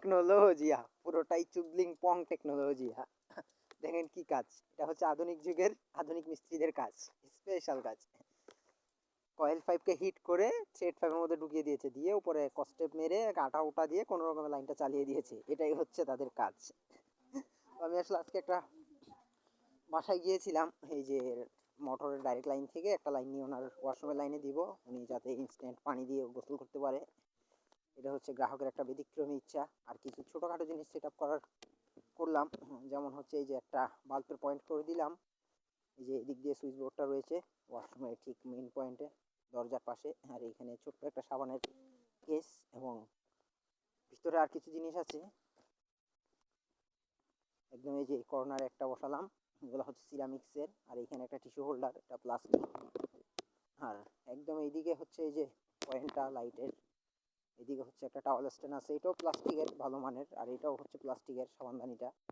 টেকনোলজিয়া, পুরোটাই চুদলিং পং টেকনোলজিয়া। দেখেন কি কাজ, এটা হচ্ছে আধুনিক যুগের আধুনিক মিস্ত্রিদের কাজ, স্পেশাল কাজ। কয়েল পাইপকে হিট করে থ্রেড পাইপের মধ্যে ঢুকিয়ে দিয়েছে, দিয়ে উপরে কস্টেপ মেরে আটা উটা দিয়ে কোনো রকমের লাইনটা চালিয়ে দিয়েছে, এটাই হচ্ছে তাদের কাজ। আমি আসলে আজকে একটা বাসায় গিয়েছিলাম, এই যে মোটরের ডাইরেক্ট লাইন থেকে একটা লাইন নিয়ে ওনার ওয়াশরুমের লাইনে দিব, উনি যাতে ইনস্ট্যান্ট পানি দিয়ে গোসল করতে পারে। এটা হচ্ছে গ্রাহকের একটা ব্যতিক্রমী ইচ্ছা। আর কিছু ছোটোখাটো জিনিস সেট আপ করলাম, যেমন হচ্ছে এই যে একটা বাল্বের পয়েন্ট করে দিলাম, এই যে এদিক দিয়ে সুইচ বোর্ডটা রয়েছে ওয়াশরুমের ঠিক মেইন পয়েন্টে দরজার পাশে। আর এখানে ছোট্ট একটা সাবানের কেস, এবং ভিতরে আর কিছু জিনিস আছে একদম। এই যে কর্নারে একটা বসালাম, এগুলো হচ্ছে সিরামিক্সের। আর এখানে একটা টিস্যু হোল্ডার, এটা প্লাস্টিক। আর একদম এইদিকে হচ্ছে এই যে পয়েন্টটা লাইটের, এদিকে হচ্ছে একটা টাওয়াল স্ট্যান্ড আছে, এটাও প্লাস্টিকের ভালো মানের। আর এটাও হচ্ছে প্লাস্টিকের সাবানদানিটা।